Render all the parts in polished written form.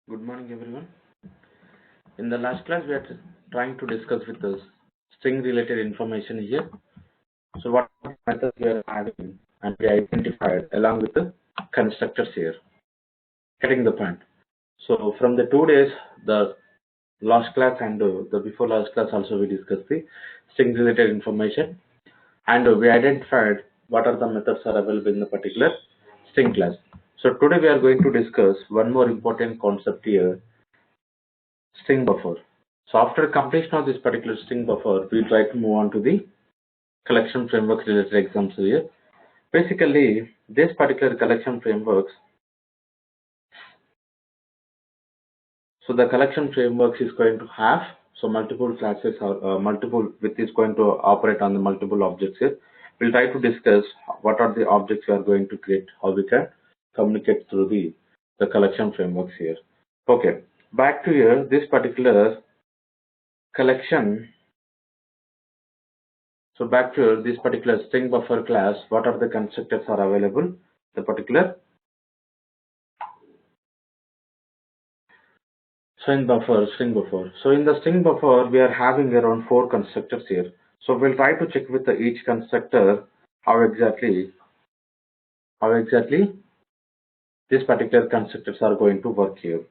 Good morning, everyone. In the last class, we are trying to discuss with us string-related information here. So, what methods we are having and we identified along with the constructors here. Getting the point. So, from the 2 days, the last class and the before last class also we discussed the string-related information, and we identified what are the methods are available in the particular string class. So, today we are going to discuss one more important concept here, string buffer. So after completion of this particular string buffer, we try to move on to the collection framework related examples here. Basically, this particular collection frameworks, so the collection frameworks is going to have multiple classes or multiple, which is going to operate on the multiple objects here. We'll try to discuss what are the objects we are going to create, how we can communicate through the collection frameworks here. Okay, back to here, this particular collection. So back to this particular string buffer class, what are the constructors are available? The particular string buffer. So in the string buffer, we are having around 4 constructors here. So we'll try to check with each constructor how exactly these particular constructors are going to work here.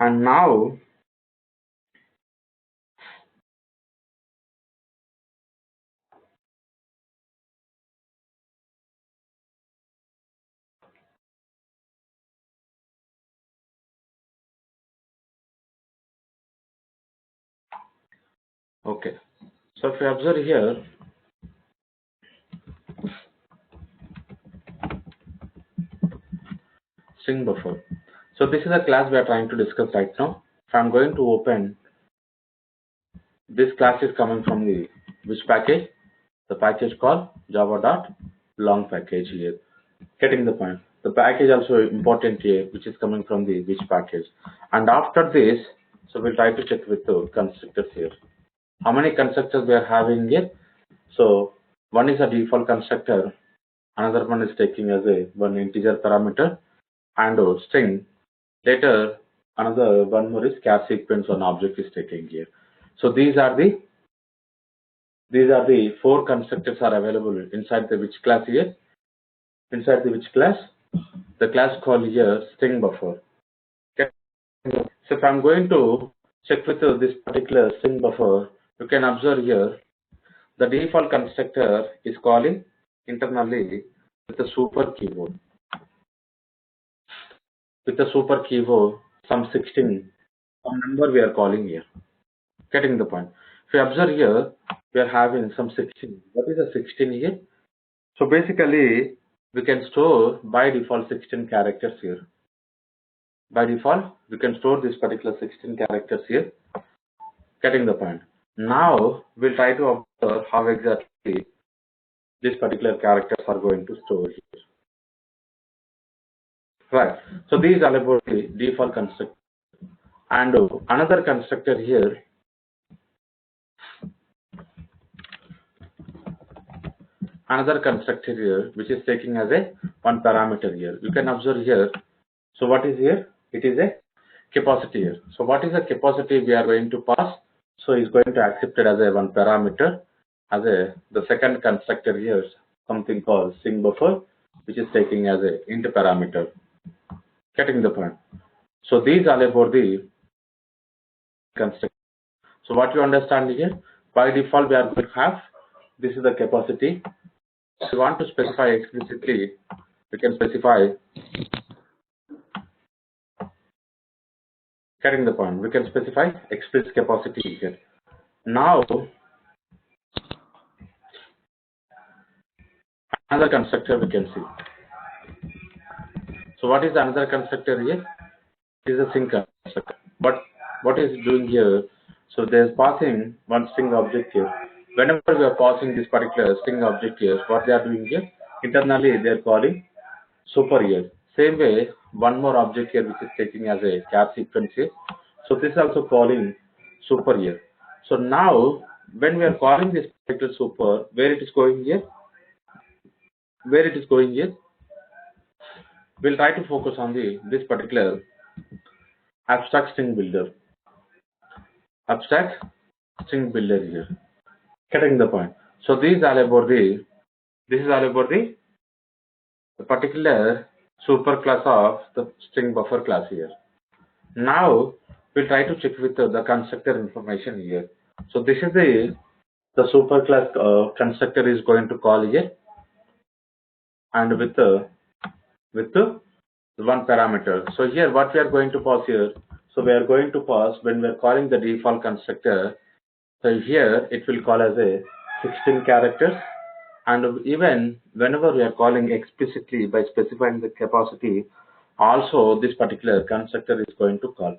And now, okay. So if you observe here, string buffer. So this is a class we are trying to discuss right now. If I'm going to open, this class is coming from the which package? The package called java.long package here. Getting the point. The package also important here, which is coming from the which package. And after this, so we'll try to check with the constructors here. How many constructors we are having here? So one is a default constructor, another one is taking as a one integer parameter and a string. Later another one more is char sequence one object is taking here. So these are the 4 constructors are available inside the which class here. Inside the which class? The class called here string buffer. Okay. So if I'm going to check with this particular string buffer, you can observe here the default constructor is calling internally with the super keyword. With the super keyword, some 16, some number we are calling here. Getting the point. If you observe here, we are having some 16. What is a 16 here? So basically, we can store by default 16 characters here. By default, we can store this particular 16 characters here. Getting the point. Now, we'll try to observe how exactly these particular characters are going to store here. Right. So these are about the default constructor. And another constructor here. Another constructor here, which is taking as a one parameter here. You can observe here. So what is here? It is a capacity here. So what is the capacity we are going to pass? So it's going to accept it as a one parameter. As a the second constructor here, something called string buffer, which is taking as a int parameter. Getting the point. So these are about the constructor. So what you understand here? By default, we are going to have this is the capacity. If you want to specify explicitly, we can specify. Getting the point. We can specify explicit capacity here. Now, another constructor we can see. So what is another constructor here? It is a string constructor. But what is it doing here? So there's passing one string object here. Whenever we are passing this particular string object here, what they are doing here? Internally they are calling super here. Same way, one more object here which is taking as a char sequence here. So this is also calling super here. So now when we are calling this particular super, where it is going here? Where it is going here? We'll try to focus on this particular abstract string builder. Abstract string builder here. Getting the point. So this is all about the particular superclass of the string buffer class here. Now we'll try to check with the constructor information here. So this is the superclass constructor is going to call here, and with the one parameter. So here what we are going to pass here. So we are going to pass when we are calling the default constructor. So here it will call as a 16 characters, and even whenever we are calling explicitly by specifying the capacity, also this particular constructor is going to call.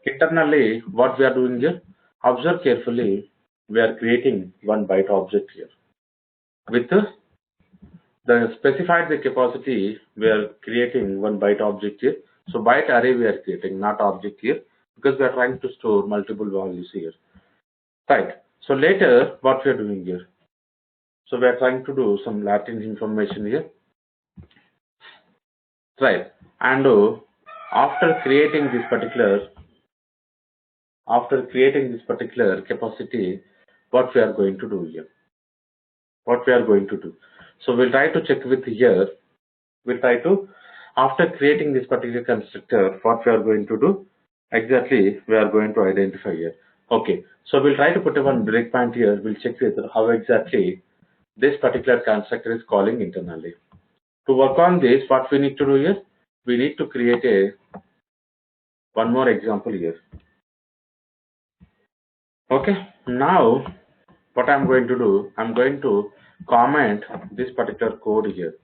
Internally, what we are doing here, observe carefully, we are creating one byte object here. With the specified the capacity, we are creating one byte object here. So byte array we are creating, not object here, because we are trying to store multiple values here. Right. So later, what we are doing here? So we are trying to do some Latin information here. Right. And after creating this particular capacity, what we are going to do here? What we are going to do? So we'll try to check with here. We'll try to, after creating this particular constructor, what we are going to do? Exactly, we are going to identify here. Okay. So we'll try to put one breakpoint here. We'll check with how exactly this particular constructor is calling internally. To work on this, what we need to do here? We need to create one more example here. Okay. Now, what I'm going to do, I'm going to comment this particular code here.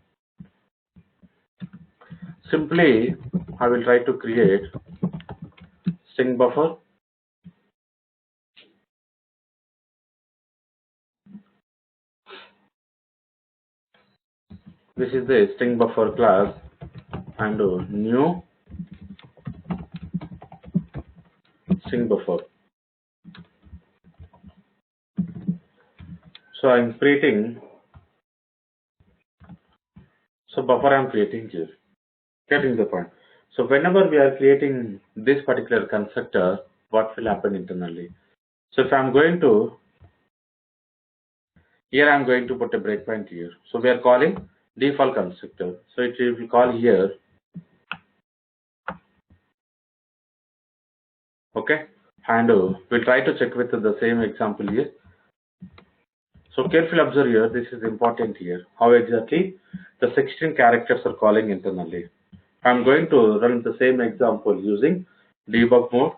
Simply, I will try to create string buffer. This is the string buffer class, and new string buffer. So I'm creating, so buffer I'm creating here. Getting the point. So whenever we are creating this particular constructor, what will happen internally? So if I'm going to, here I'm going to put a breakpoint here. So we are calling default constructor. So it will call here. Okay. And we'll try to check with the same example here. So carefully observe here, this is important here. How exactly the 16 characters are calling internally. I'm going to run the same example using debug mode.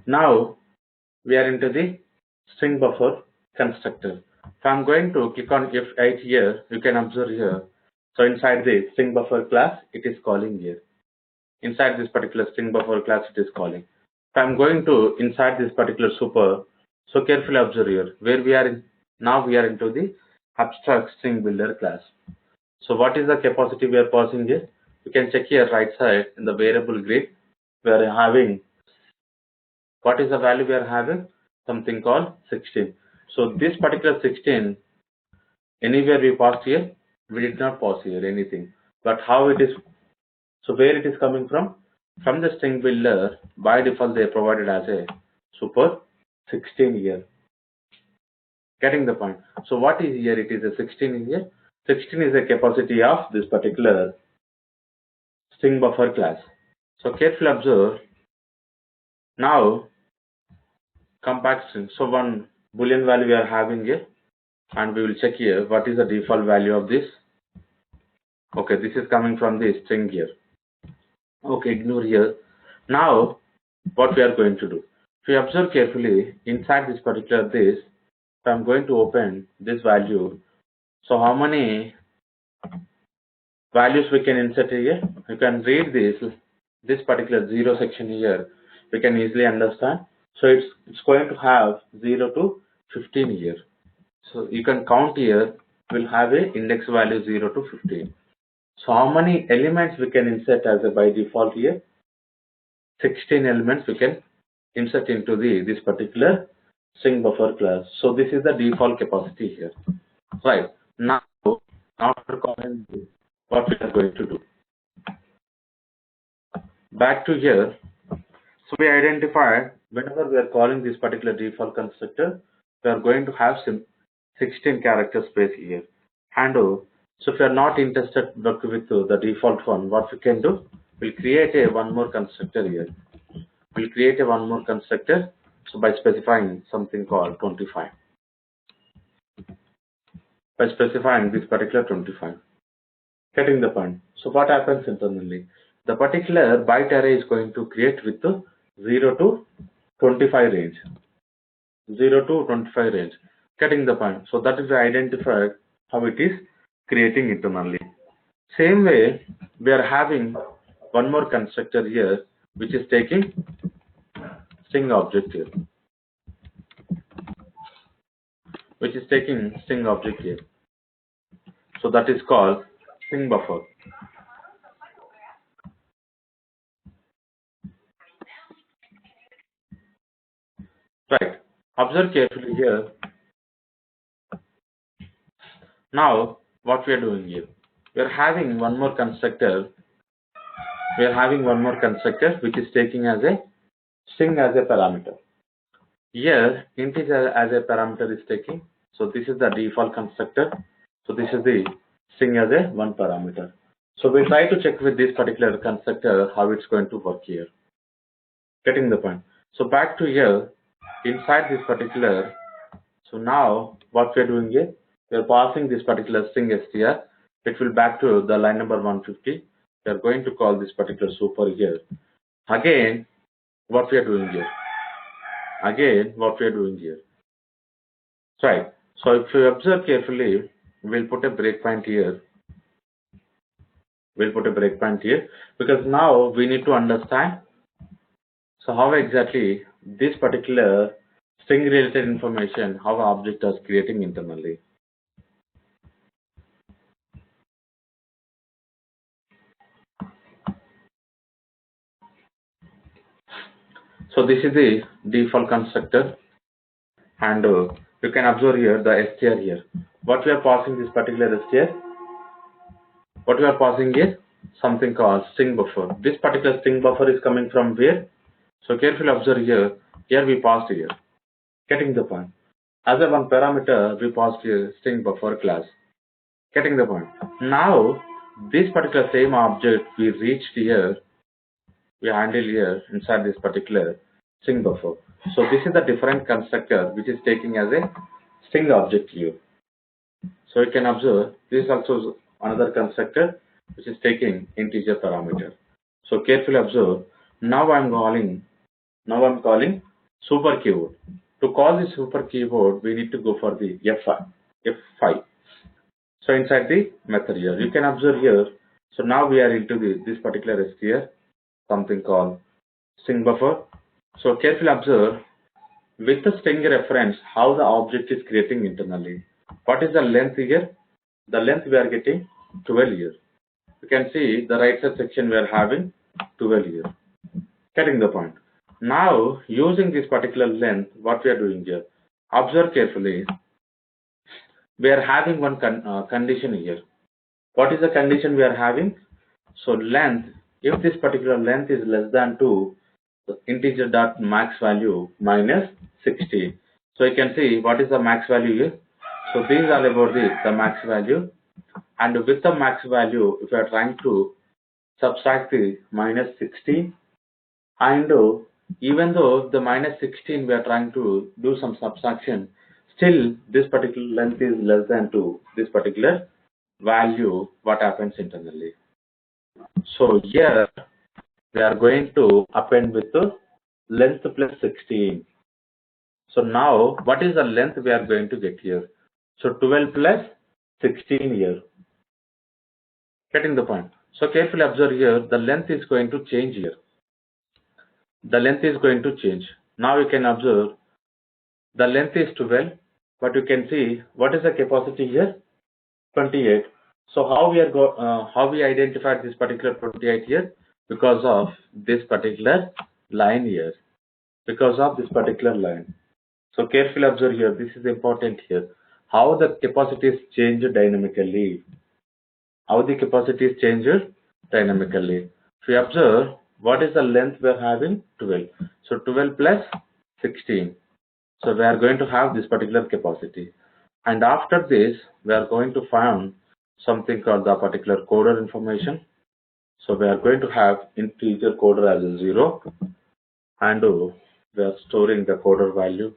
Now we are into the string buffer constructor. So I'm going to click on F8 here. You can observe here. So inside the string buffer class, it is calling here. Inside this particular string buffer class, it is calling. So I'm going to inside this particular super. So carefully observe here where we are in. Now we are into the abstract string builder class. So what is the capacity we are passing here? You can check here right side in the variable grid. We are having, what is the value we are having? Something called 16. So this particular 16, anywhere we passed here, we did not pass here anything. But how it is, so where it is coming from? From the string builder, by default they provided as a super 16 here. Getting the point. So what is here? It is a 16 here. 16 is the capacity of this particular string buffer class. So carefully observe. Now compact string. So one boolean value we are having here, and we will check here what is the default value of this. Okay, this is coming from the string here. Okay, ignore here. Now what we are going to do, if you observe carefully inside this particular this, so I'm going to open this value. So how many values we can insert here? You can read this particular 0 section here. We can easily understand. So it's going to have 0 to 15 here. So you can count here. We'll have a index value 0 to 15. So how many elements we can insert as a by default here? 16 elements we can insert into this particular string buffer class. So this is the default capacity here. Right. Now, after calling this, what we are going to do? Back to here. So we identified whenever we are calling this particular default constructor, we are going to have some 16 character space here. And so if you are not interested with the default one, what we can do? We'll create a one more constructor here. We'll create a one more constructor. So by specifying something called 25. By specifying this particular 25. Getting the point. So what happens internally? The particular byte array is going to create with the 0 to 25 range. 0 to 25 range. Getting the point. So that is identified how it is creating internally. Same way, we are having one more constructor here, which is taking string object here. Which is taking string object here. So that is called string buffer. Right. Observe carefully here. Now, what we are doing here? We are having one more constructor. We are having one more constructor which is taking as a string as a parameter. Here, integer as a parameter is taking. So this is the default constructor. So this is the string as a one parameter. So we try to check with this particular constructor how it's going to work here. Getting the point. So back to here, inside this particular. So now what we are doing here? We are passing this particular string str. It will back to the line number 150. We are going to call this particular super here. Again, what we are doing here? Again, what we are doing here? Right. So if you observe carefully, we'll put a breakpoint here. We'll put a breakpoint here because now we need to understand. So how exactly this particular string related information, how our object is creating internally. So this is the default constructor, and you can observe here the str here. What we are passing this particular str? What we are passing is something called string buffer. This particular string buffer is coming from where? So carefully observe here. Here we passed here. Getting the point. As a one parameter, we passed here string buffer class. Getting the point. Now this particular same object we reached here. We handle here inside this particular string buffer. So this is the different constructor which is taking as a string object here. So you can observe this is also another constructor which is taking integer parameter. So carefully observe. Now I'm calling super keyword. To call this super keyword, we need to go for the F5. So inside the method here, you can observe here. So now we are into this particular str, something called string buffer. So carefully observe with the string reference how the object is creating internally. What is the length here? The length we are getting 12 here. You can see the right side section we are having 12 here. Getting the point. Now using this particular length, what we are doing here? Observe carefully. We are having one condition here. What is the condition we are having? So length, if this particular length is less than 2, the integer dot max value minus 60. So you can see what is the max value here. So these are about the max value, and with the max value, if you are trying to subtract the minus 16, and even though the minus 16 we are trying to do some subtraction, still this particular length is less than 2, this particular value, what happens internally. So here we are going to append with the length plus 16. So now what is the length we are going to get here? So 12 plus 16 here. Getting the point. So carefully observe here, the length is going to change here. The length is going to change. Now you can observe the length is 12, but you can see what is the capacity here? 28. So how we identified this particular 28 here? Because of this particular line here. Because of this particular line. So carefully observe here. This is important here. How the capacity is changed dynamically. How the capacity is changed dynamically. If we observe, what is the length we are having? 12. So 12 plus 16. So we are going to have this particular capacity. And after this, we are going to find something called the particular coder information. So we are going to have integer coder as a 0, and we are storing the coder value.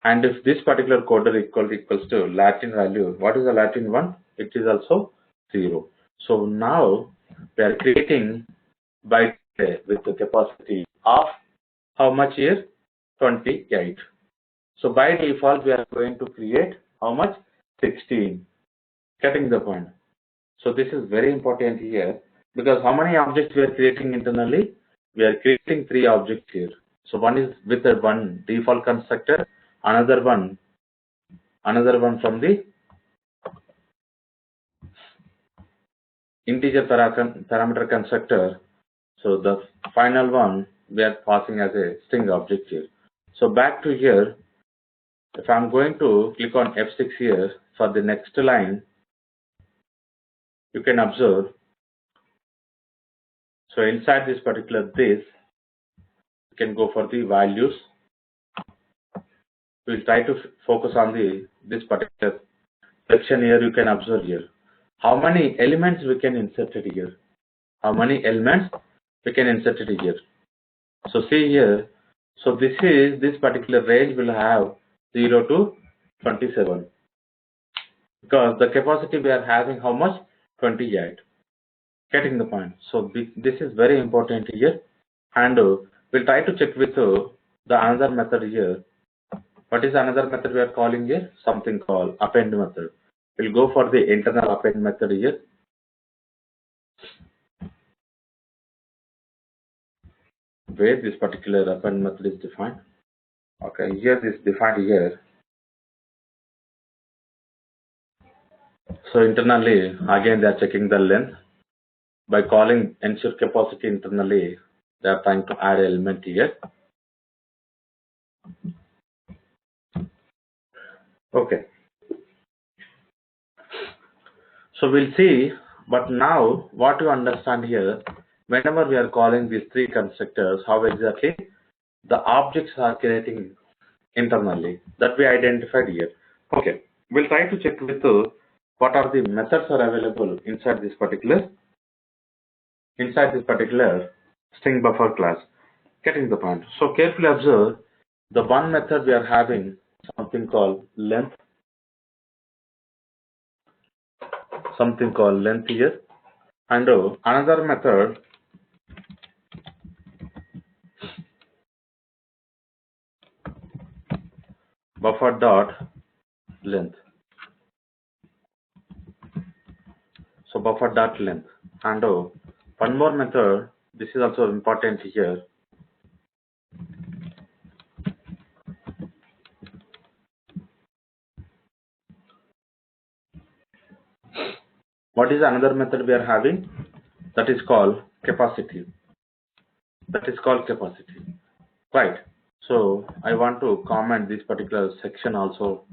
And if this particular coder equals to Latin value, what is the Latin one? It is also 0. So now we are creating byte array with the capacity of how much here? 28. So by default, we are going to create how much? 16. Getting the point. So this is very important here, because how many objects we are creating internally? We are creating 3 objects here. So one is with the one default constructor, another one from the integer parameter constructor. So the final one we are passing as a string object here. So back to here, if I'm going to click on F6 here for the next line, you can observe. So inside this particular you can go for the values. We'll try to focus on this particular section here. You can observe here how many elements we can insert it here. How many elements we can insert it here. So see here. So this particular range will have 0 to 27, because the capacity we are having how much? 28. Getting the point. So this is very important here, and we'll try to check with the another method here. What is another method we are calling here? Something called append method. We'll go for the internal append method here. Where this particular append method is defined. Okay, here this defined here. So internally, again they are checking the length. By calling ensure capacity internally, they are trying to add element here. Okay. So we'll see, but now what you understand here, whenever we are calling these 3 constructors, how exactly the objects are creating internally, that we identified here. Okay, we'll try to check with what are the methods are available inside this particular string buffer class. Getting the point. So carefully observe the one method we are having something called length, here, and another method buffer dot length. So buffer dot length, and one more method. This is also important here. What is another method we are having? That is called capacity. Right. So I want to comment this particular section also.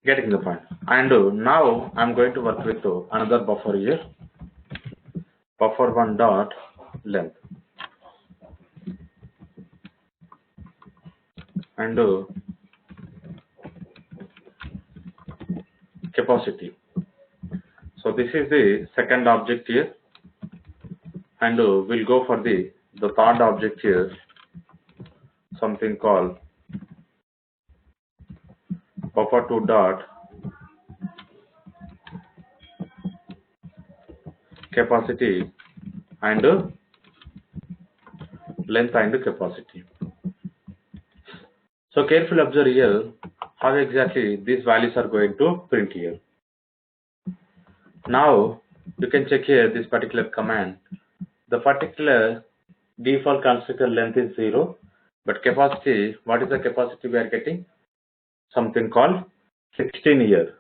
Getting the point. And now I'm going to work with another buffer here. Buffer1 dot length. And capacity. So this is the second object here, and we'll go for the third object here, something called buffer2 dot capacity and length and capacity. So carefully observe here how exactly these values are going to print here. Now you can check here this particular command. The particular default constructor length is 0, but capacity, what is the capacity we are getting? Something called 16 here.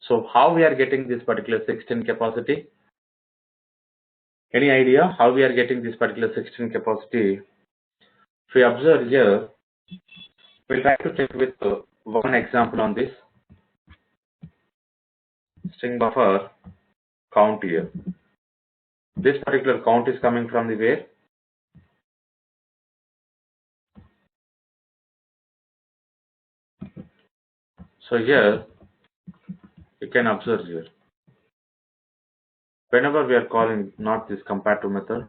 So how we are getting this particular 16 capacity? Any idea how we are getting this particular 16 capacity? If we observe here, we'll try to check with one example on this. String buffer count here. This particular count is coming from the where? So here you can observe here. Whenever we are calling not this comparative method,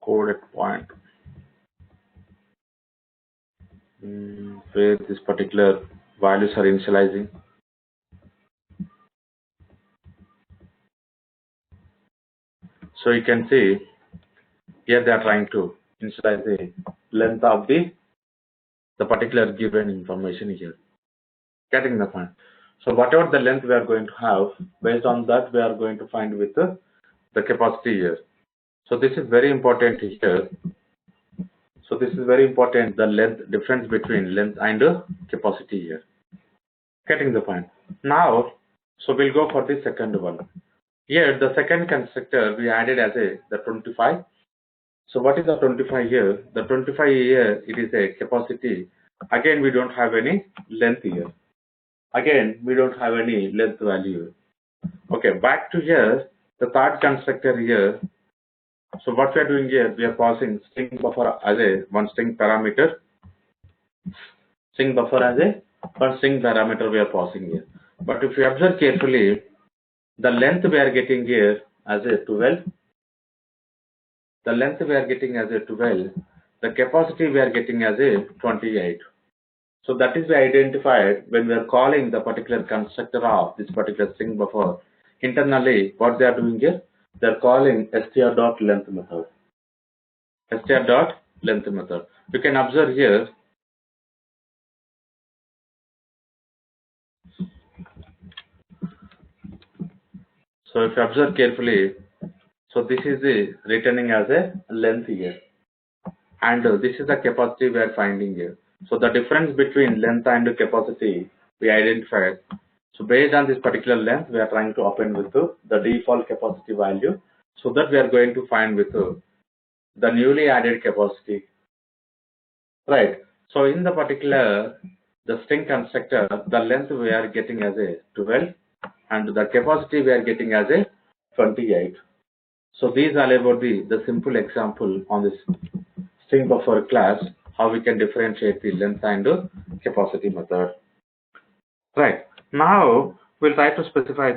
code at point, where this particular values are initializing. So you can see here they are trying to initialize the length of the particular given information here. Getting the point. So whatever the length we are going to have, based on that we are going to find with the capacity here. So this is very important here. So this is very important, the length difference between length and capacity here. Getting the point. Now, so we'll go for the second one. Here the second constructor we added as the 25. So what is the 25 here? The 25 here, it is a capacity. Again, we don't have any length here. Again, we don't have any length value. Okay, back to here, the third constructor here. So what we are doing here, we are passing string buffer as a one string parameter. String buffer as a one string parameter we are passing here. But if you observe carefully, the length we are getting here as a 12. The length we are getting as a 12. The capacity we are getting as a 28. So that is identified when we are calling the particular constructor of this particular string buffer. Internally, what they are doing here, they are calling str.length method. Str.length method. You can observe here. So if you observe carefully, so this is the returning as a length here, and this is the capacity we are finding here. So the difference between length and capacity we identified. So based on this particular length, we are trying to append with the default capacity value, so that we are going to find with the newly added capacity. Right. So in the particular the string constructor, the length we are getting as a 12, and the capacity we are getting as a 28. So these are about the simple example on this string buffer class, how we can differentiate the length and capacity method. Right. Now we'll try to specify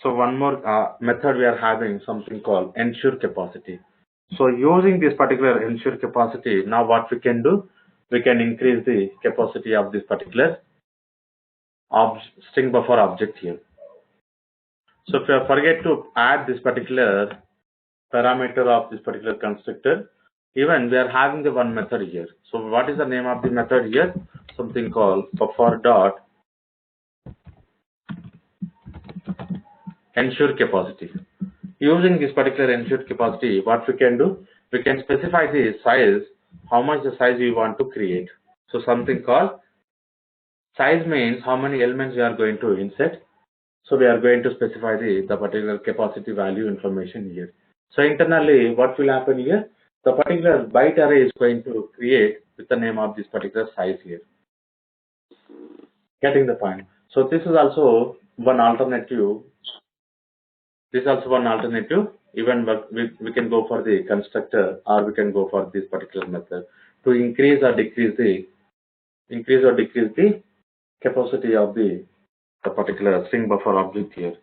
so one more method we are having, something called ensure capacity. So using this particular ensure capacity, now what we can do, we can increase the capacity of this particular string buffer object here. So if you forget to add this particular parameter of this particular constructor, even we are having the one method here. So what is the name of the method here? Something called buffer dot ensure capacity. Using this particular ensure capacity, what we can do, we can specify the size, how much the size we want to create. So something called size means how many elements we are going to insert. So we are going to specify the particular capacity value information here. So internally, what will happen here? The particular byte array is going to create with the name of this particular size here. Getting the point. So this is also one alternative. This is also one alternative. Even we can go for the constructor, or we can go for this particular method to increase or decrease the capacity of the particular string buffer object here.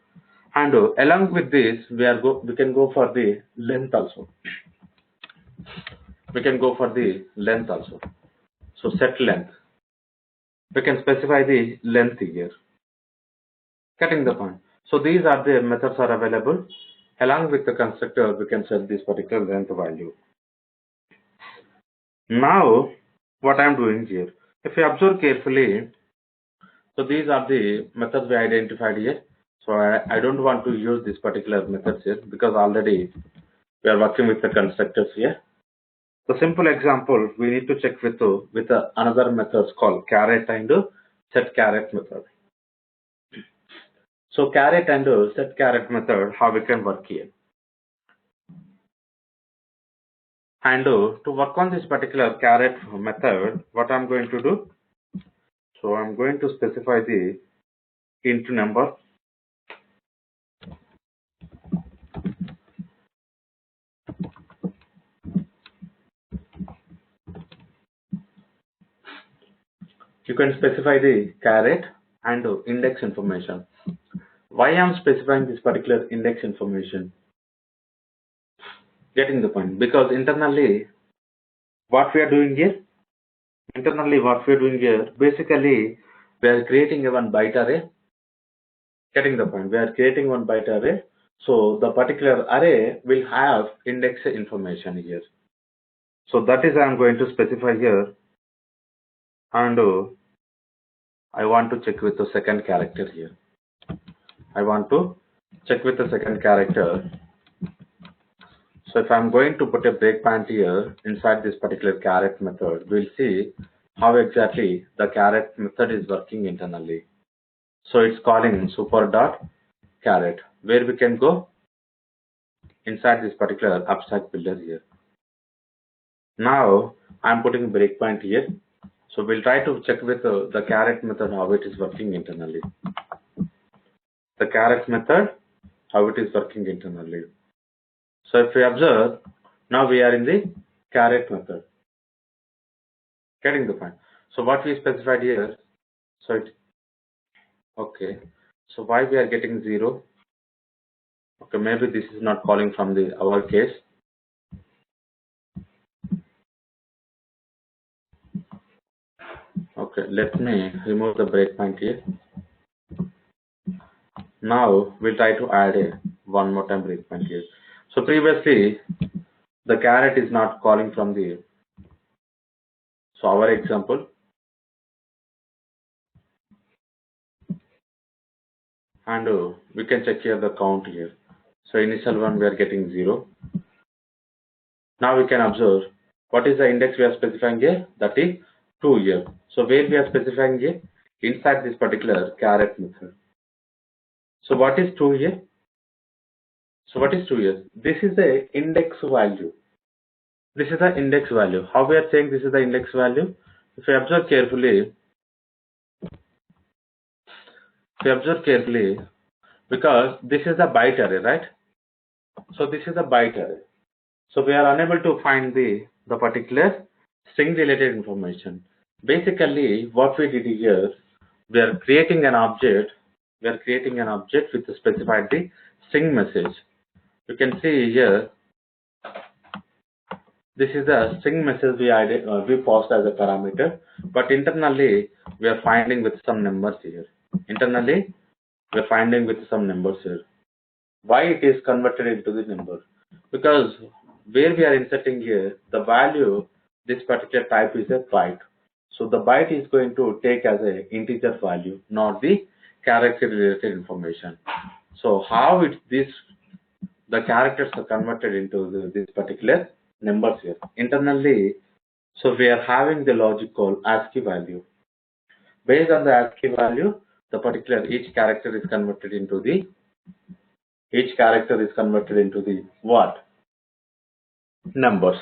And along with this, we can go for the length also. We can go for the length also. So set length. We can specify the length here. Getting the point. So these are the methods are available. Along with the constructor, we can set this particular length value. Now, what I'm doing here, if you observe carefully, so these are the methods we identified here. So I don't want to use this particular methods here because already we are working with the constructors here. The simple example we need to check with another methods called caret and set caret method. So caret and set caret method, how we can work here. And to work on this particular caret method, what I'm going to do, so I'm going to specify the int number. You can specify the caret and index information. Why I'm specifying this particular index information? Getting the point? Because internally, what we are doing here, basically, we are creating a one byte array. Getting the point? We are creating one byte array. So the particular array will have index information here. So that is I'm going to specify here, and I want to check with the second character here. I want to check with the second character. So if I'm going to put a breakpoint here inside this particular caret method, we'll see how exactly the caret method is working internally. So it's calling super.caret, where we can go inside this particular abstract builder here. Now I'm putting breakpoint here. So we'll try to check with the caret method how it is working internally. The caret method, how it is working internally. So if we observe, now we are in the caret method. Getting the point? So what we specified here, so it, okay. So why we are getting 0? Okay, maybe this is not calling from our case. Okay, let me remove the breakpoint here. Now we'll try to add one more time breakpoint here. So previously the caret is not calling from so our example, and we can check here the count here. So initial one we are getting 0. Now we can observe what is the index we are specifying here, that is 2 here. So where we are specifying here, inside this particular caret method. So what is 2 here? So what is 2 here? This is the index value. This is the index value. How we are saying this is the index value? If you observe carefully, because this is the byte array, right? So this is a byte array. So we are unable to find the particular string related information. Basically, what we did here, we are creating an object. We are creating an object with specified the string message. You can see here, this is the string message we passed as a parameter, but internally we are finding with some numbers here. Internally, we are finding with some numbers here. Why it is converted into the number? Because where we are inserting here, the value, this particular type is a byte. So the byte is going to take as a integer value, not the character related information. So how the characters are converted into this particular numbers here. Internally, so we are having the logic called ASCII value. Based on the ASCII value, the particular each character is converted into the what? Numbers.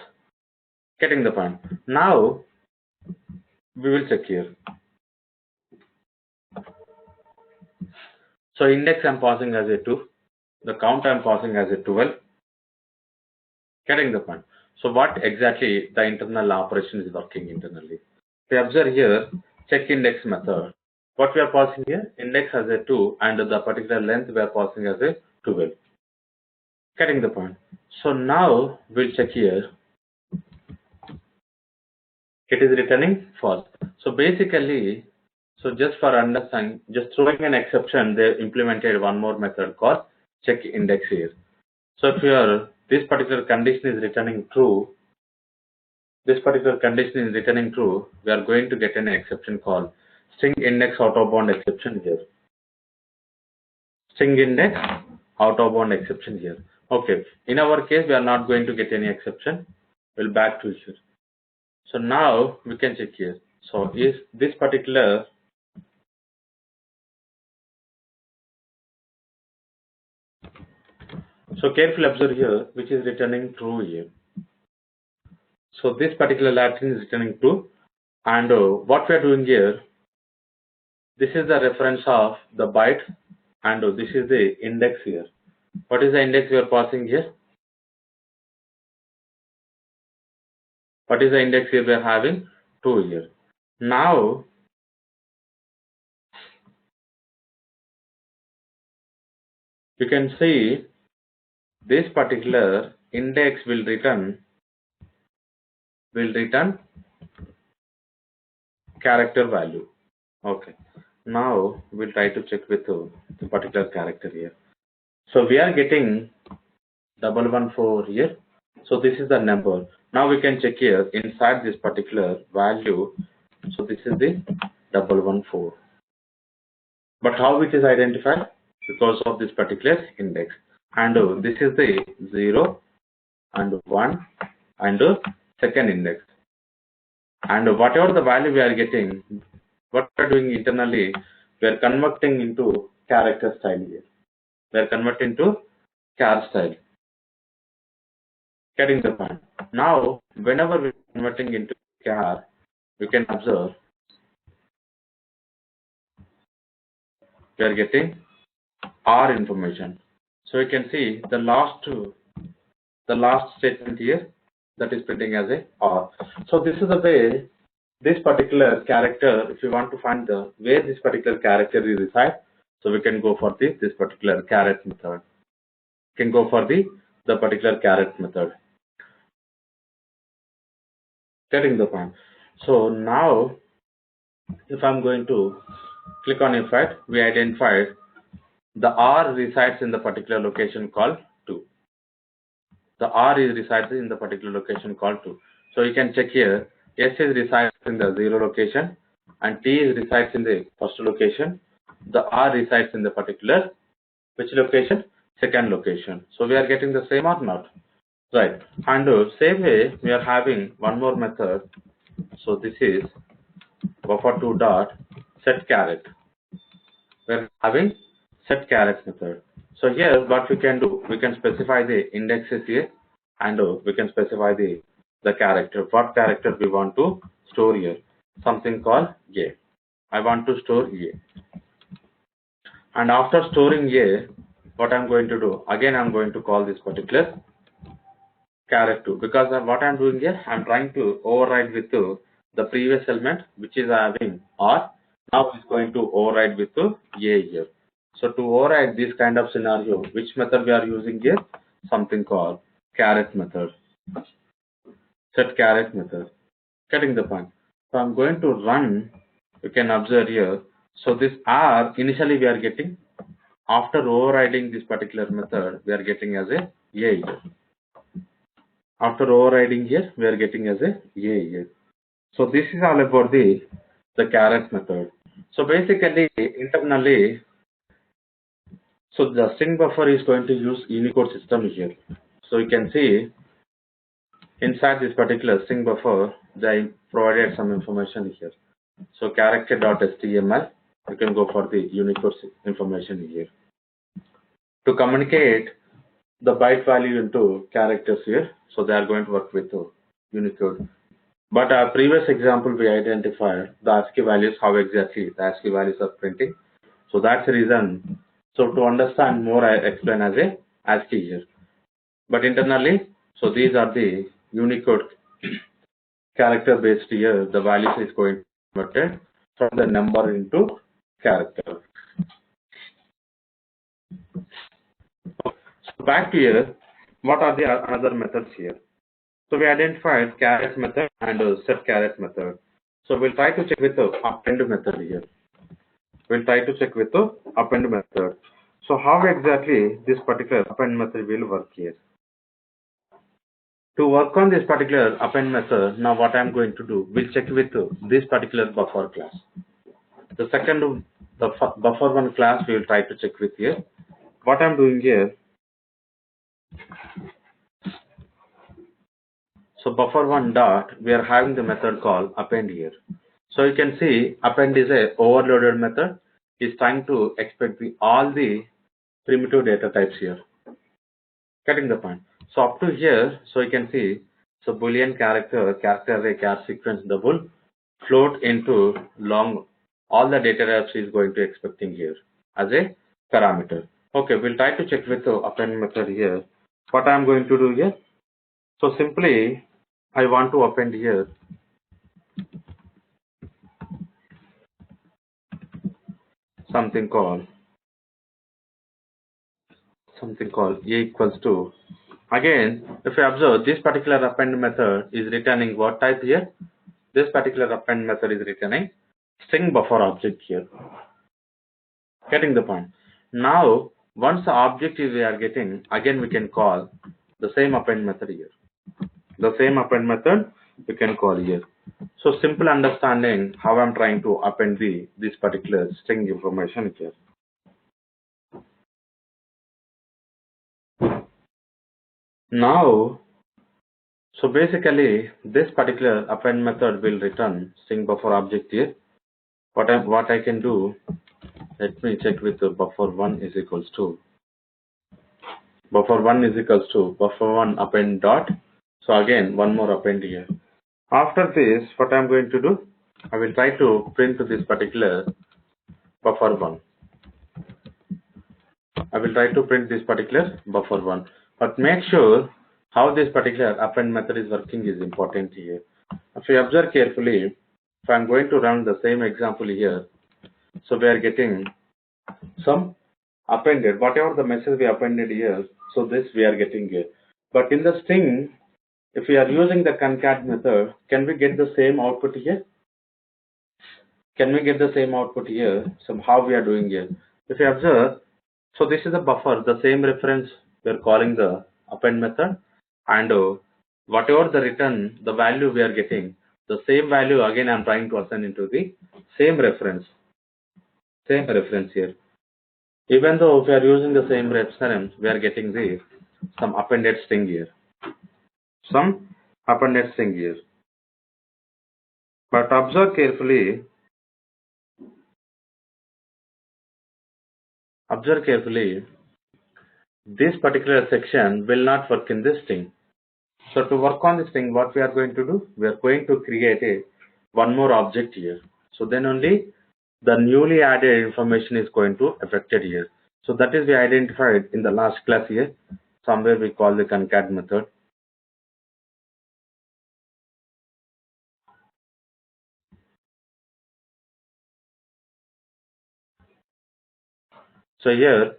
Getting the point. Now we will check here. So index I'm passing as a 2. The count I'm passing as a 12. Getting the point. So what exactly the internal operation is working internally? We observe here check index method. What we are passing here, index as a 2 and the particular length we are passing as a 12. Getting the point. So now we'll check here. It is returning false. So basically, so just for understanding, just throwing an exception, they implemented one more method called check index here. So if this particular condition is returning true, this particular condition is returning true, we are going to get an exception called string index out of bound exception here. String index out of bound exception here. Okay, in our case, we are not going to get any exception. We'll back to here. So now we can check here. So is this particular, so carefully observe here, which is returning true here. So this particular Latin is returning true, and what we are doing here, this is the reference of the byte, and this is the index here. What is the index we are passing here? What is the index here we are having? 2 here. Now, you can see this particular index will return character value. Okay. Now, we'll try to check with the particular character here. So, we are getting 114 here. So, this is the number. Now, we can check here inside this particular value. So, this is the 114. But how it is identified? Because of this particular index. And this is the 0 and 1 and second index. And whatever the value we are getting, what we are doing internally, we are converting into character style here. We are converting to char style. Getting the point. Now, whenever we are converting into char, we can observe we are getting R information. So you can see the last statement here, that is printing as a R. So this is the way this particular character, if you want to find the where this particular character is reside, so we can go for this particular caret method. Can go for the particular caret method. Getting the point. So now, if I'm going to click on effect, we identified the R resides in the particular location called 2. The R is resides in the particular location called 2. So you can check here, S is resides in the 0 location and T is resides in the first location. The R resides in the particular, which location? Second location. So we are getting the same or not? Right. And same way, we are having one more method. So this is buffer2 dot set caret. We are having set caret method. So here what we can do, we can specify the indexes here and we can specify the character. What character we want to store here? Something called A. I want to store A. And after storing A, what I'm going to do? Again, I'm going to call this particular caret 2 because what I'm doing here, I'm trying to override with the previous element which is having R. Now it's going to override with A here. So to override this kind of scenario, which method we are using here? Something called caret method. Set caret method. Getting the point. So I'm going to run. You can observe here. So this R initially we are getting, after overriding this particular method, we are getting as a here. After overriding here, we are getting as a here. So this is all about the caret method. So basically internally, so the string buffer is going to use Unicode system here. So you can see inside this particular string buffer, they provided some information here. So character.html, you can go for the Unicode information here. To communicate the byte value into characters here, so they are going to work with Unicode. But our previous example, we identified the ASCII values, how exactly the ASCII values are printing. So that's the reason. So to understand more, I explain as a ASCII here. But internally, so these are the Unicode character based here. The values is going to be converted from the number into character. So back to here, what are the other methods here? So we identified caret method and set caret method. So we'll try to check with the append method here. We'll try to check with the append method. So how exactly this particular append method will work here? To work on this particular append method, now what I'm going to do, we'll check with this particular buffer class. The second, the buffer one class, we will try to check with here. What I'm doing here, so buffer one dot, we are having the method called append here. So you can see append is a overloaded method. It's trying to expect all the primitive data types here. Getting the point. So up to here, so you can see, so Boolean character, character array, char sequence, double, float into long, all the data types is going to expecting here as a parameter. Okay, we'll try to check with the append method here. What I'm going to do here, so simply I want to append here something called a equals to, again if you observe, this particular append method is returning what type here? This particular append method is returning string buffer object here. Getting the point. Now once the object is we are getting, again we can call the same append method here. The same append method we can call here. So simple understanding how I'm trying to append this particular string information here. Now, so basically this particular append method will return string buffer object here. What I can do, let me check with the buffer1 is equals to buffer1 append dot. So again one more append here. After this, what I'm going to do, I will try to print this particular buffer1. I will try to print this particular buffer1, but make sure how this particular append method is working is important here. If you observe carefully, if I'm going to run the same example here, so we are getting some appended, whatever the message we appended here, so this we are getting here. But in the string, if we are using the concat method, can we get the same output here? Can we get the same output here? So how we are doing here? If you observe, so this is a buffer, the same reference we are calling the append method, and whatever the return, the value we are getting, the same value again I'm trying to assign into the same reference here. Even though if we are using the same reference, we are getting some appended string here. But observe carefully, this particular section will not work in this string. So to work on this thing, what we are going to do, we are going to create one more object here. So then only the newly added information is going to affected here. So that is we identified in the last class here. Somewhere we call the concat method. So here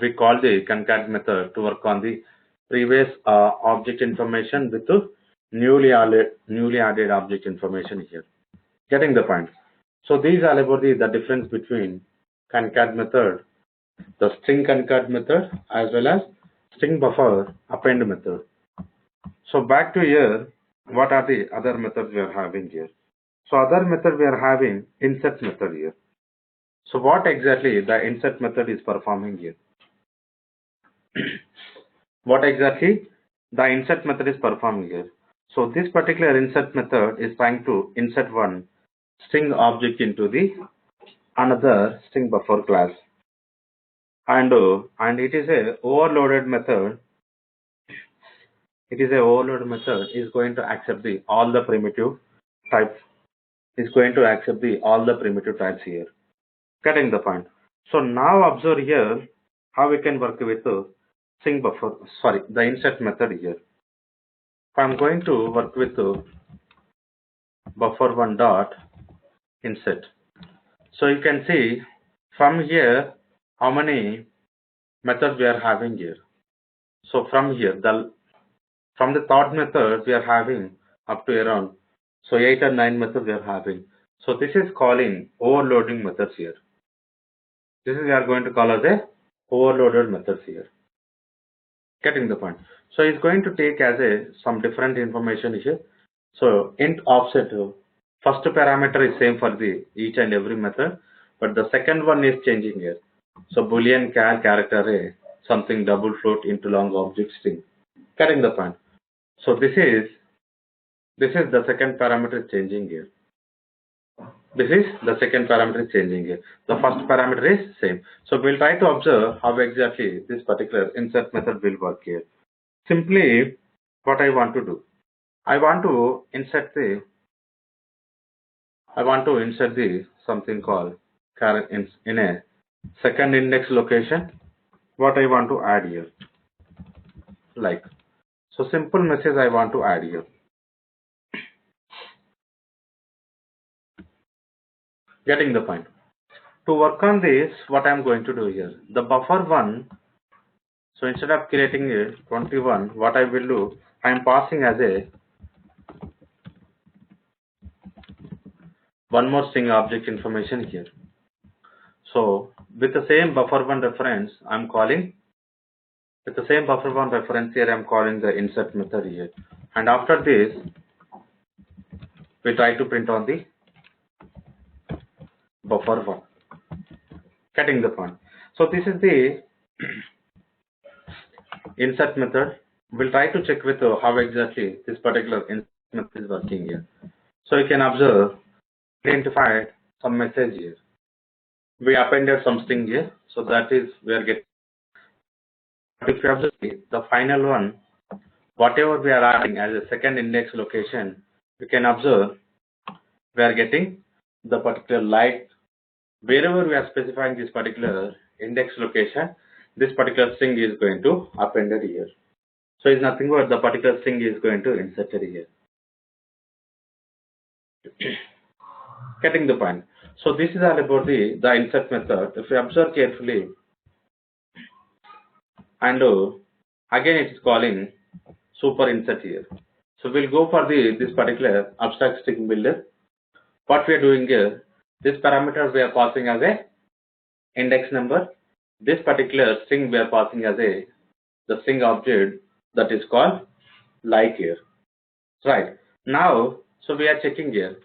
we call the concat method to work on the previous object information with the newly added object information here. Getting the point. So these are about the difference between concat method, the string concat method, as well as string buffer append method. So back to here, what are the other methods we are having here? So other method we are having insert method here. So what exactly the insert method is performing here? What exactly the insert method is performing here? So this particular insert method is trying to insert one string object into the another string buffer class, and it is a overloaded method. Is going to accept all the primitive types. Is going to accept all the primitive types here. Getting the point. So now observe here how we can work with the string buffer. Sorry, the insert method here. I'm going to work with the buffer1 dot insert. So you can see from here how many methods we are having here. So from here, from the third method we are having up to around 8 or 9 methods we are having. So this is calling overloading methods here. This is we are going to call as a overloaded methods here. Getting the point. So it's going to take as a some different information here. So int offset, first parameter is same for the each and every method, but the second one is changing here. So boolean cal character array, something double float into long object string. Getting the point. So this is the second parameter is changing here. This is the second parameter is changing here. The first parameter is same. So we'll try to observe how exactly this particular insert method will work here. Simply, what I want to do, I want to insert the something called in a second index location. What I want to add here, like, so simple message I want to add here. Getting the point. To work on this, what I'm going to do here, the buffer one. So instead of creating a 21, what I will do, I'm passing as a one more string object information here. So with the same buffer one reference, I'm calling with the same buffer one reference here, I'm calling the insert method here. And after this, we try to print on the buffer one. Getting the point. So this is the insert method. We'll try to check with how exactly this particular insert method is working here. So you can observe, identified some message here. We appended some string here, so that is we are getting. If you observe the final one, whatever we are adding as a second index location, you can observe we are getting the particular light. Wherever we are specifying this particular index location, this particular string is going to appended here. So it's nothing but the particular string is going to inserted here. Getting the point. So this is all about the insert method. If you observe carefully, and again it is calling super insert here. So we'll go for this particular abstract string builder. What we are doing here, this parameter we are passing as a index number. This particular string we are passing as the string object that is called like here. Right. Now, so we are checking here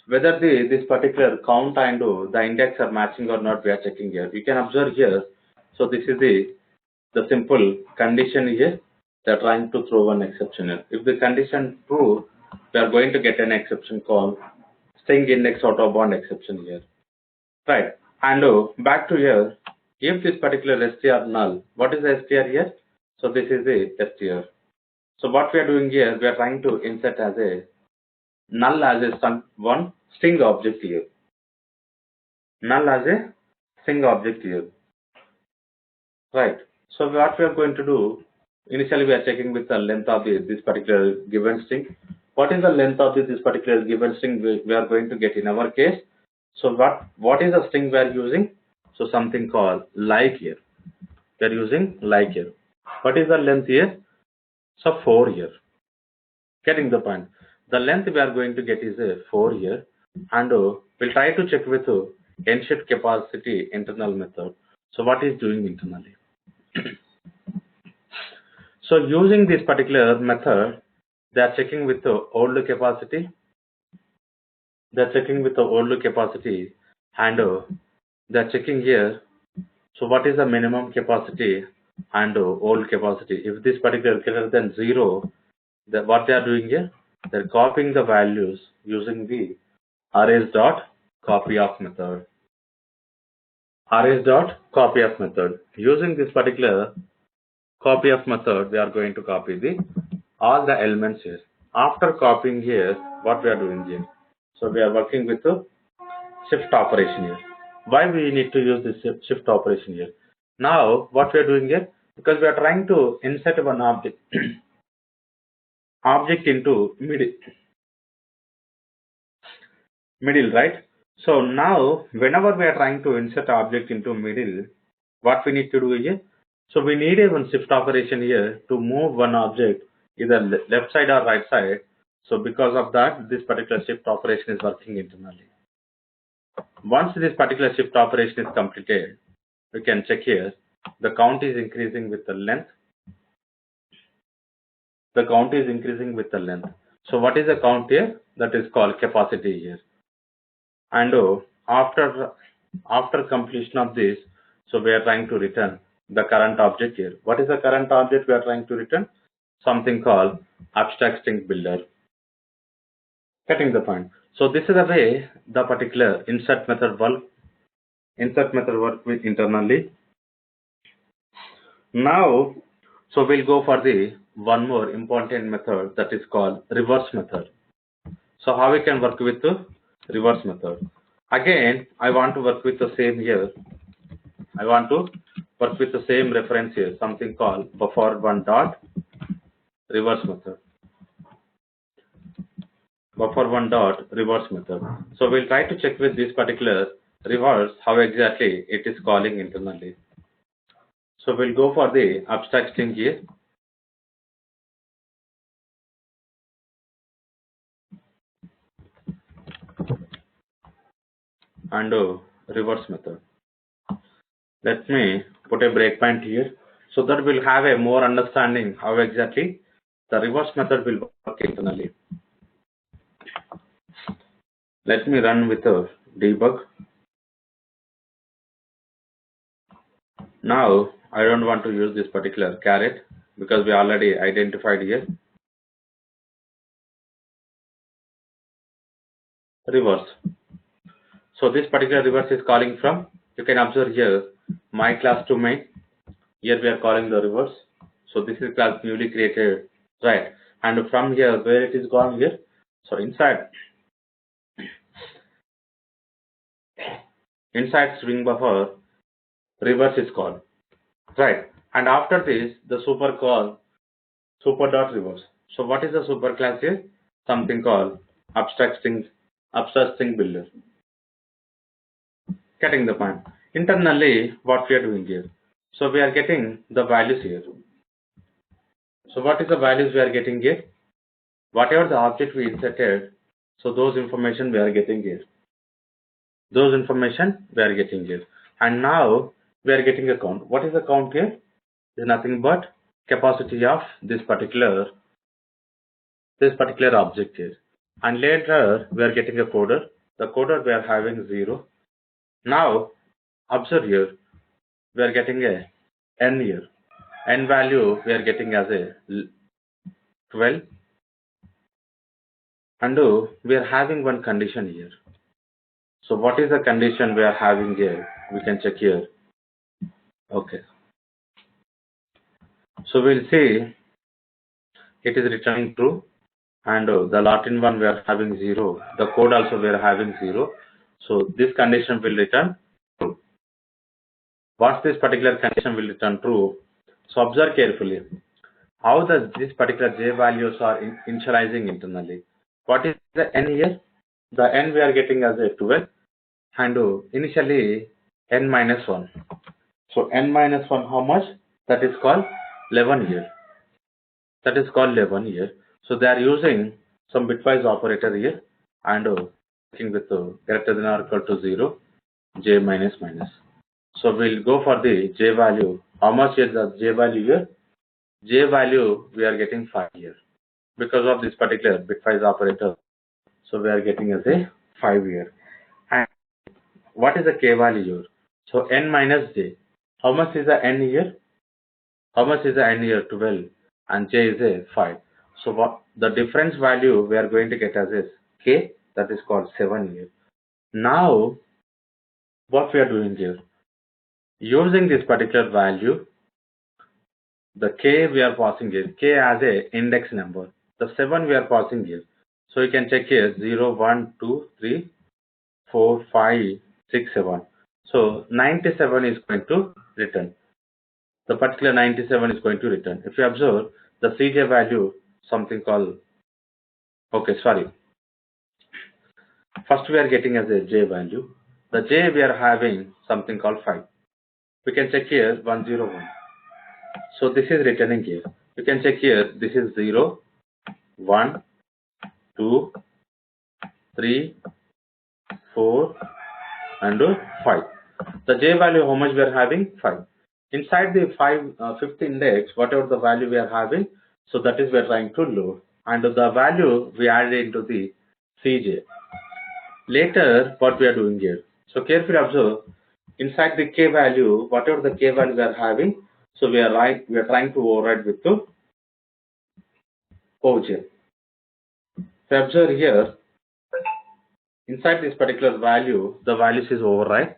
whether this particular count and the index are matching or not. We are checking here. You can observe here. So this is the simple condition here. They are trying to throw one exception here. If the condition true, we are going to get an exception called string index out of bound exception here. Right. And back to here. If this particular str null, what is the str here? So this is the str. So what we are doing here, we are trying to insert as a null as a one string object here. Null as a string object here. Right. So what we are going to do, initially we are checking with the length of this particular given string. What is the length of this particular given string we are going to get in our case? So what is the string we are using? So something called like here. We are using like here. What is the length here? So 4 here. Getting the point. The length we are going to get is a 4 here, and we'll try to check with enshift capacity internal method. So what is doing internally? So using this particular method, they are checking with the old capacity. They are checking with the old capacity, and they are checking here. So what is the minimum capacity and old capacity? If this particular greater than 0, what they are doing here, they are copying the values using the arrays.copy of method. Arrays.copy of method. Using this particular copy of method, we are going to copy all the elements here. After copying here, what we are doing here? So we are working with the shift operation here. Why we need to use this shift operation here? Now what we are doing here, because we are trying to insert one object into middle, right? So now whenever we are trying to insert object into middle, what we need to do here? So we need a one shift operation here to move one object either left side or right side. So because of that, this particular shift operation is working internally. Once this particular shift operation is completed, we can check here. The count is increasing with the length. The count is increasing with the length. So what is the count here? That is called capacity here. And after completion of this, so we are trying to return the current object here. What is the current object we are trying to return? Something called abstract string builder. Getting the point. So this is the way the particular insert method work with internally. Now, so we'll go for the one more important method, that is called reverse method. So how we can work with the reverse method? Again, I want to work with the same here. I want to work with the same reference here, something called buffer1 dot reverse method. Buffer1 dot reverse method. So we'll try to check with this particular reverse how exactly it is calling internally. So we'll go for the abstract string here. And reverse method. Let me put a breakpoint here so that we'll have a more understanding how exactly the reverse method will work internally. Let me run with a debug. Now I don't want to use this particular caret because we already identified here. Reverse. So this particular reverse is calling from, you can observe here, my class to main. Here we are calling the reverse. So this is class newly created, right? And from here, where it is gone here? So inside string buffer, reverse is called, right? And after this, the super dot reverse. So what is the super class here? Something called abstract string builder. Getting the point. Internally, what we are doing here? So we are getting the values here. So what is the values we are getting here? Whatever the object we inserted, so those information we are getting here. Those information we are getting here. And now we are getting a count. What is the count here? Is nothing but capacity of this particular object here. And later we are getting a coder. The coder we are having 0. Now observe here, we are getting a n here. N value we are getting as a 12. And we are having one condition here. So what is the condition we are having here? We can check here. Okay. So we'll see it is returning true, and the Latin one we are having 0. The code also we are having 0. So this condition will return true. What's this particular condition will return true? So observe carefully. How does this particular j values are initializing internally? What is the n here? The n we are getting as a 12, and initially n minus 1. So n minus 1 how much? That is called 11 here. That is called 11 here. So they are using some bitwise operator here and working with greater than or equal to 0, j minus minus. So we'll go for the j value. How much is the j value here? J value we are getting 5 here because of this particular bitwise operator. So we are getting as a 5 here. And what is the k value here? So n minus j. How much is the n here? How much is the n here? 12. And j is a 5. So what the difference value we are going to get as is k, that is called 7 here. Now what we are doing here, using this particular value, the k we are passing here, k as a index number, the 7 we are passing here. So you can check here 0, 1, 2, 3, 4, 5, 6, 7. So 97 is going to return. The particular 97 is going to return. If you observe the CJ value, something called, okay, sorry. First we are getting as a j value. The j we are having something called 5. We can check here 101. So this is returning here. You can check here, this is 0, 1, 2, 3, 4, and 5. The j value how much we are having? 5. Inside the fifth index, whatever the value we are having, So that is we are trying to load, and the value we add into the CJ. Later, what we are doing here. So carefully observe, inside the K value, whatever the K value we are having, so we are trying to override with the OJ. So observe here, inside this particular value, the values is override,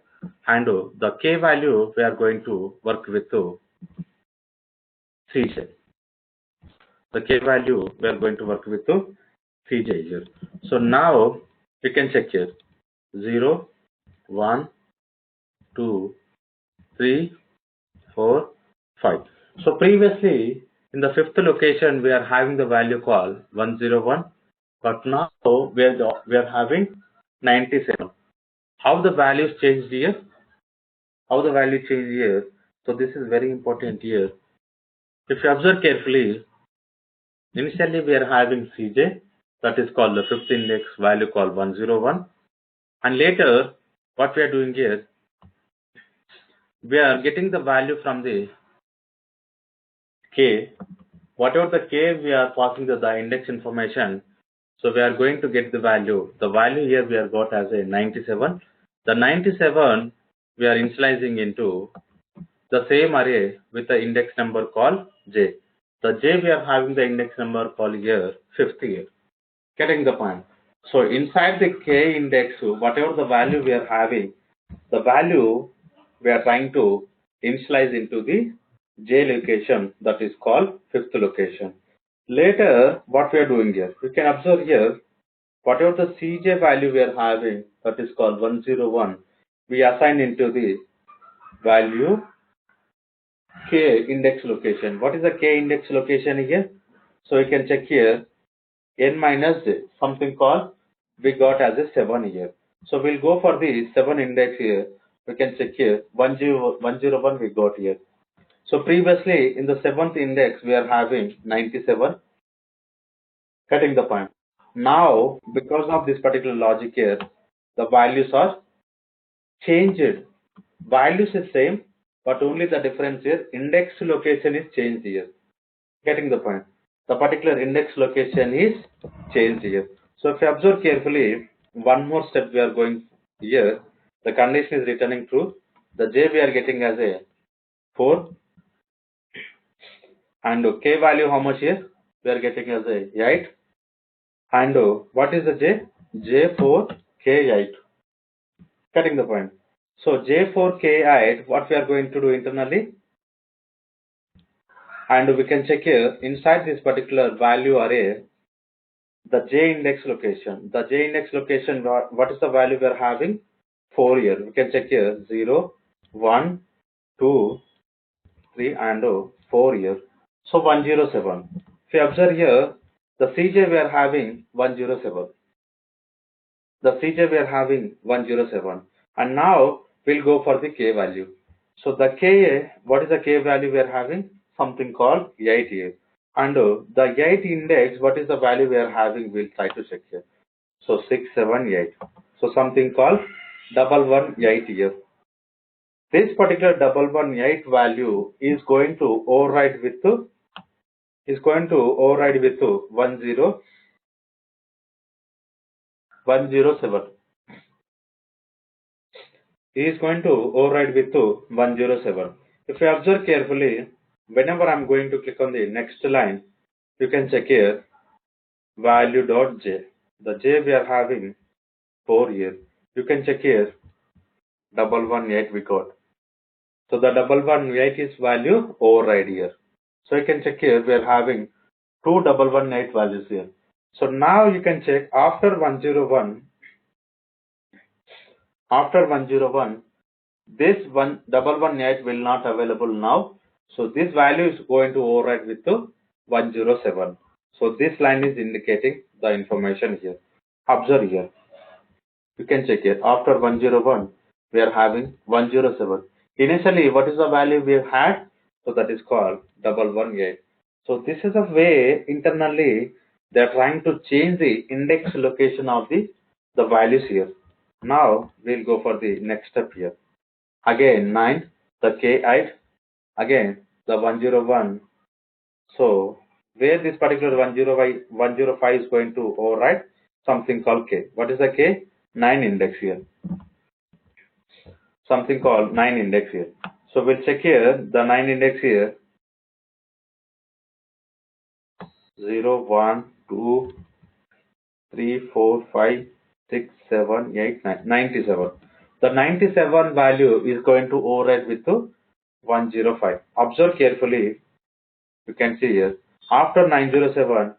and the K value we are going to work with the CJ. The K value we are going to work with the CJ here. So now we can check here 0, 1, 2, 3, 4, 5. So previously in the fifth location we are having the value called 101, but now we are having 97. How the values changed here? How the value changed here? So this is very important here. If you observe carefully, initially we are having CJ, that is called the fifth index value called 101, and later what we are doing here, we are getting the value from the K. Whatever the K we are passing the index information, so we are going to get the value. The value here we have got as a 97. The 97 we are initializing into the same array with the index number called J. The J we are having the index number called here 50 here. Getting the point. So inside the K index, whatever the value we are having, the value we are trying to initialize into the J location, that is called fifth location. Later, what we are doing here, we can observe here, whatever the CJ value we are having, that is called 101, we assign into the value K index location. What is the K index location here? So you can check here, n minus j, something called we got as a 7 here. So we'll go for the 7 index here. We can check here 101 we got here. So previously in the 7th index we are having 97. Getting the point. Now because of this particular logic here, the values are changed. Values is same, but only the difference is index location is changed here. Getting the point. The particular index location is changed here. So if you observe carefully, one more step we are going here. The condition is returning true. The J we are getting as a 4, and K value how much here? We are getting as a 8. And what is the J? J4 K8. Getting the point. So J4 K8, what we are going to do internally? And we can check here inside this particular value array, the J index location. The J index location, what is the value we are having? 4 here. We can check here 0, 1, 2, 3, and 4 here. So 107. If you observe here, the CJ we are having 107. The CJ we are having 107. And now we'll go for the K value. So the K, what is the K value we are having? Something called 8 here. And the 8 index, what is the value we are having? We'll try to check here. So 6, 7, 8. So something called 118 here. This particular 118 value is going to override with 107. He is going to override with 107. If you observe carefully, whenever I'm going to click on the next line, you can check here value dot j. The j we are having 4 here. You can check here 118 we got. So the 118 is value override here. So you can check here we are having 2 118 values here. So now you can check after 101. After 101, this 118 will not available now. So this value is going to override with 107. So this line is indicating the information here. Observe here. You can check it. After 101, we are having 107. Initially, what is the value we have had? So that is called 118. So this is a way internally they are trying to change the index location of the values here. Now we'll go for the next step here. Again 9, the K8, again the 101. So where this particular 105 is going to override something called K. What is the K? 9 index here. Something called 9 index here. So we'll check here the 9 index here. 0, 1, 2, 3, 4, 5, 6, 7, 8, 9, 97. The 97 value is going to override with 105. Observe carefully. You can see here. After 907,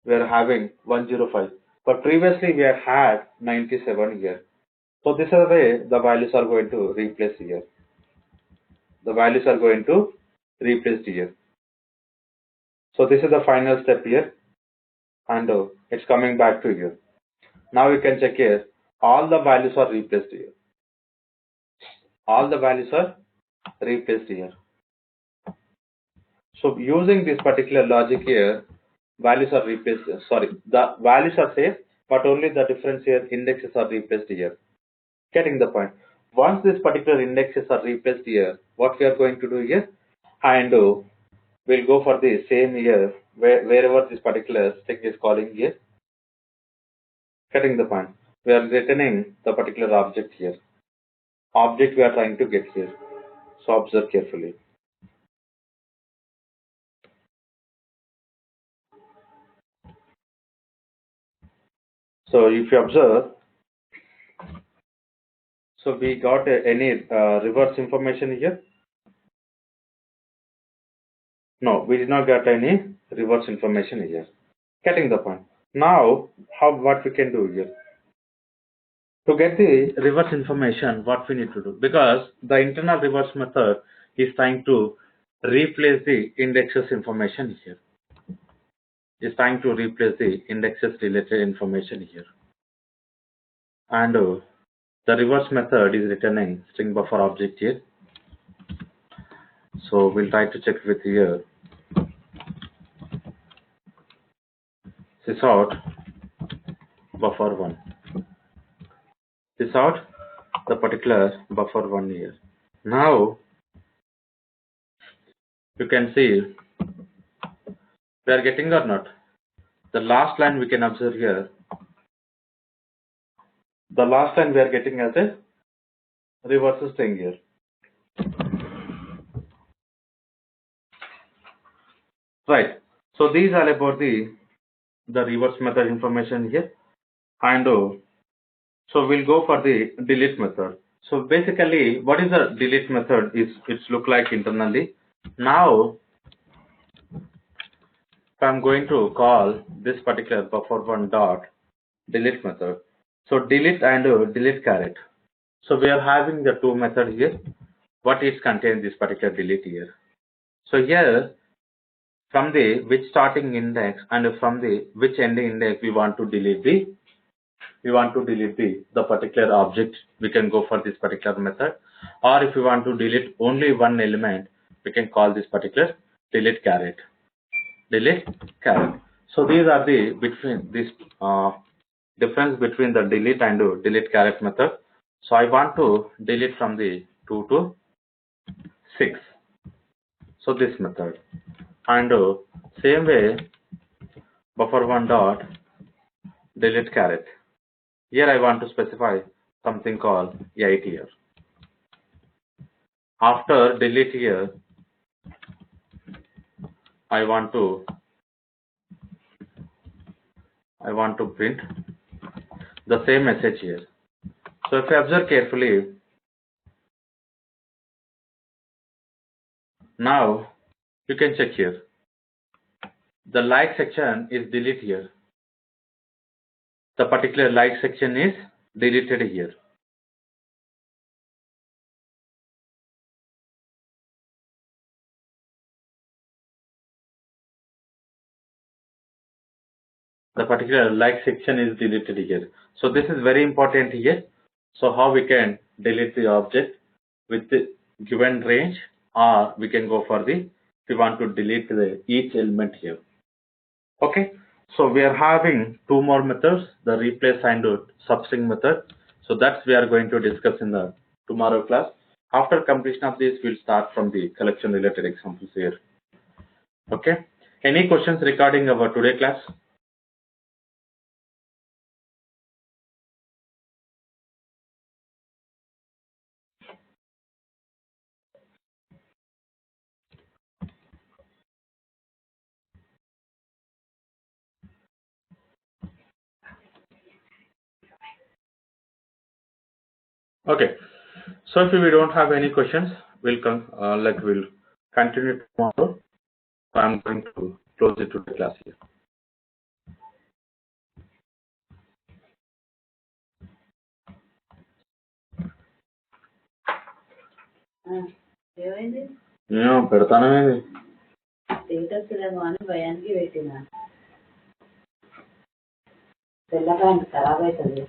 we are having 105. But previously we have had 97 here. So this is the way the values are going to replace here. The values are going to replace here. So this is the final step here, and it's coming back to here. Now you can check here. All the values are replaced here. All the values are replaced here. So using this particular logic here, values are replaced. Sorry, the values are safe, but only the difference here indexes are replaced here. Getting the point. Once this particular indexes are replaced here, what we are going to do here, and we'll go for the same here wherever this particular string is calling here. Getting the point. We are returning the particular object here. Object we are trying to get here. So observe carefully. So if you observe, so we got any reverse information here? No, we did not get any reverse information here. Getting the point. Now, what we can do here? To get the reverse information, what we need to do? Because the internal reverse method is trying to replace the indexes information here. Is trying to replace the indexes related information here. And the reverse method is returning string buffer object here. So we'll try to check with here. Sysout buffer 1. Sysout the particular buffer 1 here. Now you can see we are getting or not. The last line we can observe here. The last line we are getting as a reverse string here. Right. So these are about the reverse method information here. And so we'll go for the delete method. So basically, what is the delete method? It's look like internally. Now, if I'm going to call this particular buffer1 dot delete method. So delete and delete caret. So we are having the two methods here. What is contained this particular delete here? So here, from the which starting index and from the which ending index we want to delete the particular object, we can go for this particular method. Or if we want to delete only one element, we can call this particular delete caret. So these are the difference between the delete and delete caret method. So I want to delete from the 2 to 6. So this method. And same way, buffer1 dot delete caret. Here I want to specify something called 8 here. After delete here, I want to print the same message here. So if you observe carefully, now you can check here. The like section is deleted here. The particular like section is deleted here. The particular like section is deleted here. So this is very important here. So how we can delete the object with the given range, or we can go for the, if we want to delete each element here. Okay. So we are having two more methods, the replace and substring method. So that's we are going to discuss in the tomorrow class. After completion of this, we'll start from the collection related examples here. Okay. Any questions regarding our today class? Okay. So if we don't have any questions, we'll continue tomorrow. I'm going to close it today class here. పెడతానే భయానికి పెట్టిన తెల్లగా ఖరాబ్ అవుతుంది.